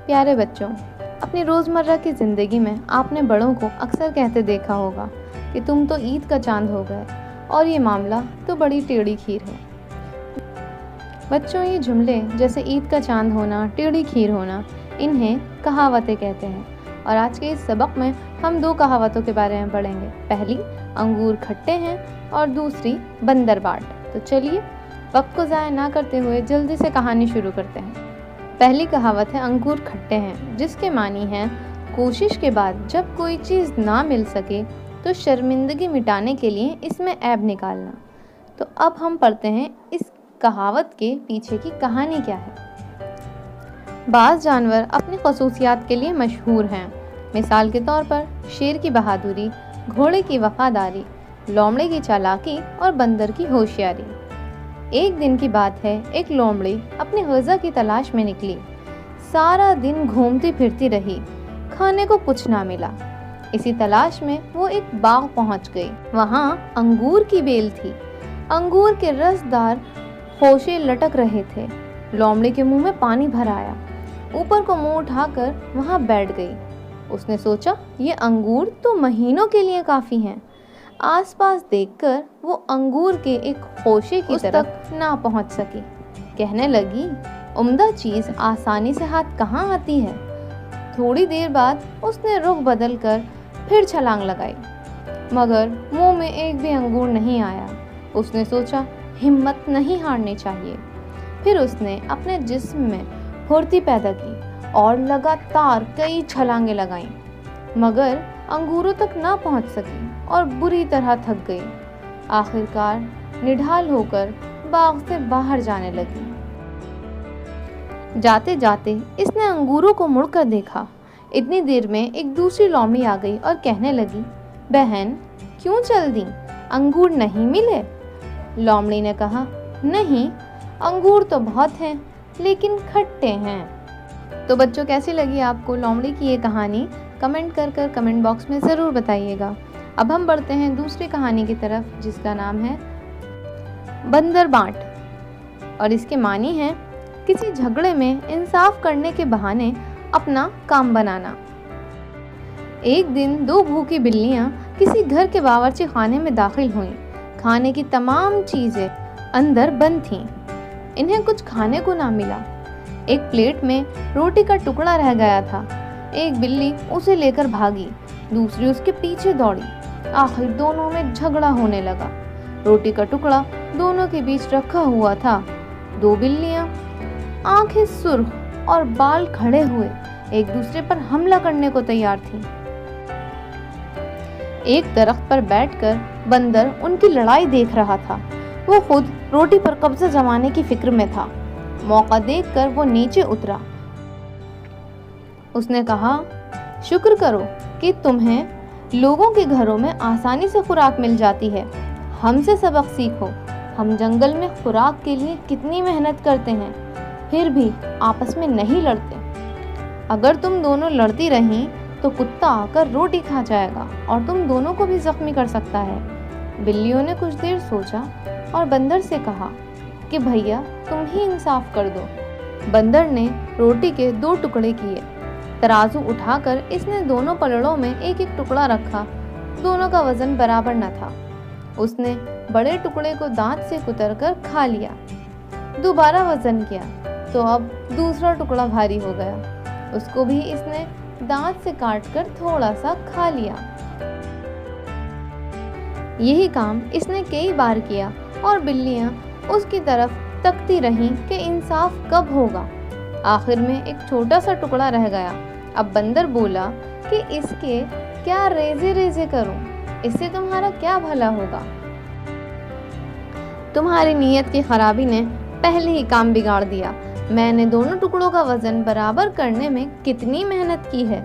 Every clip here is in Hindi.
प्यारे बच्चों, अपनी रोज़मर्रा की ज़िंदगी में आपने बड़ों को अक्सर कहते देखा होगा कि तुम तो ईद का चांद हो गए और ये मामला तो बड़ी टेढ़ी खीर है। बच्चों, ये जुमले जैसे ईद का चांद होना, टेढ़ी खीर होना, इन्हें कहावतें कहते हैं। और आज के इस सबक में हम दो कहावतों के बारे में पढ़ेंगे। पहली, अंगूर खट्टे हैं, और दूसरी, बंदर बाट। तो चलिए वक्त को ज़ाया ना करते हुए जल्दी से कहानी शुरू करते हैं। पहली कहावत है अंगूर खट्टे हैं, जिसके मानी है कोशिश के बाद जब कोई चीज़ ना मिल सके तो शर्मिंदगी मिटाने के लिए इसमें ऐब निकालना। तो अब हम पढ़ते हैं इस कहावत के पीछे की कहानी क्या है। बाज़ जानवर अपनी खसूसियात के लिए मशहूर हैं। मिसाल के तौर पर शेर की बहादुरी, घोड़े की वफादारी, लोमड़े की चालाकी और बंदर की होशियारी। एक दिन की बात है, एक लोमड़ी अपनी ग़िज़ा की तलाश में निकली। सारा दिन घूमती फिरती रही, खाने को कुछ ना मिला। इसी तलाश में वो एक बाग पहुंच गई। वहाँ अंगूर की बेल थी। अंगूर के रसदार खोशे लटक रहे थे। लोमड़ी के मुंह में पानी भर आया। ऊपर को मुंह उठाकर वहाँ बैठ गई। उसने सोचा, ये अंगूर तो महीनों के लिए काफ़ी हैं। आसपास देखकर वो अंगूर के एक खोशे की तरफ ना पहुंच सकी। कहने लगी, उम्दा चीज़ आसानी से हाथ कहाँ आती है। थोड़ी देर बाद उसने रुख बदल कर फिर छलांग लगाई, मगर मुंह में एक भी अंगूर नहीं आया। उसने सोचा, हिम्मत नहीं हारनी चाहिए। फिर उसने अपने जिस्म में फुर्ती पैदा की और लगातार कई छलांगे लगाईं, मगर अंगूरों तक ना पहुंच सकी और बुरी तरह थक गई। आखिरकार निढाल होकर बाग से बाहर जाने लगी। जाते जाते इसने अंगूरों को मुड़कर देखा। इतनी देर में एक दूसरी लोमड़ी आ गई और कहने लगी, बहन क्यों चल दी, अंगूर नहीं मिले? लोमड़ी ने कहा, नहीं, अंगूर तो बहुत हैं, लेकिन खट्टे हैं। तो बच्चों, कैसी लगी आपको लोमड़ी की ये कहानी? कमेंट कर कमेंट बॉक्स में ज़रूर बताइएगा। अब हम बढ़ते हैं दूसरी कहानी की तरफ, जिसका नाम है बंदर बांट। और इसके मानी है किसी झगड़े में इंसाफ करने के बहाने अपना काम बनाना। एक दिन दो भूखी बिल्लियां किसी घर के बावर्ची खाने में दाखिल हुईं। खाने की तमाम चीज़ें अंदर बंद थीं। इन्हें कुछ खाने को ना मिला। एक प्लेट में रोटी का टुकड़ा रह गया था। एक बिल्ली उसे लेकर भागी, दूसरी उसके पीछे दौड़ी। आखिर दोनों में झगड़ा होने लगा। रोटी का टुकड़ा दोनों के बीच रखा हुआ था। दो बिल्लियां आंखें सुर्ख और बाल खड़े हुए एक दूसरे पर हमला करने को तैयार थीं। एक दरख्त पर बैठकर बंदर उनकी लड़ाई देख रहा था। वो खुद रोटी पर कब्जा जमाने की फिक्र में था। मौका देखकर वो नीचे उतरा। उसने कहा, शुक्र करो कि तुम्हें लोगों के घरों में आसानी से खुराक मिल जाती है। हमसे सबक सीखो। हम जंगल में खुराक के लिए कितनी मेहनत करते हैं, फिर भी आपस में नहीं लड़ते। अगर तुम दोनों लड़ती रहीं तो कुत्ता आकर रोटी खा जाएगा और तुम दोनों को भी जख्मी कर सकता है। बिल्लियों ने कुछ देर सोचा और बंदर से कहा कि भैया तुम ही इंसाफ कर दो। बंदर ने रोटी के दो टुकड़े किए। तराजू उठाकर इसने दोनों पलड़ों में एक एक टुकड़ा रखा। दोनों का वजन बराबर न था। उसने बड़े टुकड़े को दांत से कुतरकर खा लिया। दोबारा वजन किया तो अब दूसरा टुकड़ा भारी हो गया। उसको भी इसने दांत से काटकर थोड़ा सा खा लिया। यही काम इसने कई बार किया और बिल्लियां उसकी तरफ तकती रहीं कि इंसाफ कब होगा। आखिर में एक छोटा सा टुकड़ा रह गया। अब बंदर बोला कि इसके क्या रेजे रेजे करूं, इससे तुम्हारा क्या भला होगा। तुम्हारी नीयत की खराबी ने पहले ही काम बिगाड़ दिया। मैंने दोनों टुकड़ों का वजन बराबर करने में कितनी मेहनत की है।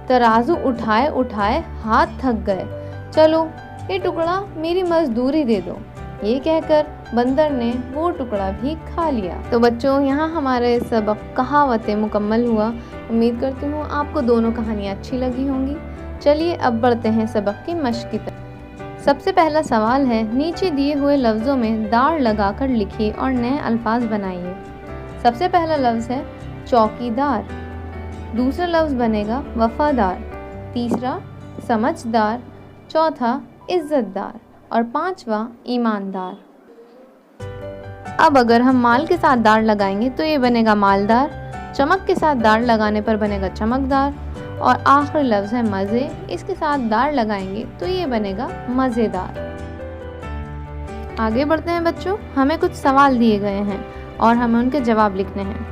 तराजू उठाए उठाए हाथ थक गए। चलो ये टुकड़ा मेरी मजदूरी दे दो। ये कहकर बंदर ने वो टुकड़ा भी खा लिया। तो बच्चों, यहाँ हमारे सबक कहावतें मुकम्मल हुआ। उम्मीद करती हूँ आपको दोनों कहानियाँ अच्छी लगी होंगी। चलिए अब बढ़ते हैं सबक की मश्क की तरफ। सबसे पहला सवाल है, नीचे दिए हुए लफ्ज़ों में दाढ़ लगाकर लिखिए और नए अल्फाज बनाइए। सबसे पहला लफ्ज़ है चौकीदार। दूसरा लफ्ज़ बनेगा वफ़ादार, तीसरा समझदार, चौथा इज़्ज़तदार और पांचवा ईमानदार। अब अगर हम माल के साथ दार लगाएंगे तो ये बनेगा मालदार, चमक के साथ दार लगाने पर बनेगा चमकदार और आखिरी लफ्ज़ है मज़े, इसके साथ दार लगाएंगे तो ये बनेगा मज़ेदार। आगे बढ़ते हैं बच्चों, हमें कुछ सवाल दिए गए हैं और हमें उनके जवाब लिखने हैं।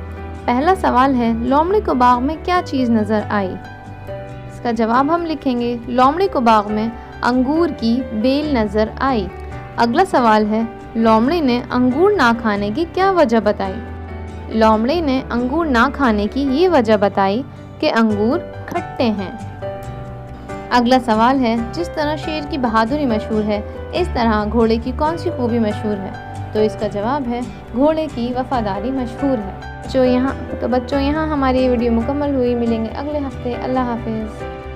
पहला सवाल है, लोमड़ी को बाग में क्या चीज़ नज़र आई? इसका जवाब हम लिखेंगे, लोमड़ी को बाग में अंगूर की बेल नज़र आई। अगला सवाल है, लोमड़ी ने अंगूर ना खाने की क्या वजह बताई? लोमड़ी ने अंगूर ना खाने की ये वजह बताई कि अंगूर खट्टे हैं। अगला सवाल है, जिस तरह शेर की बहादुरी मशहूर है, इस तरह घोड़े की कौन सी खूबी मशहूर है? तो इसका जवाब है, घोड़े की वफादारी मशहूर है। बच्चों यहाँ हमारी ये वीडियो मुकम्मल हुई। मिलेंगे अगले हफ्ते। अल्लाह हाफिज़।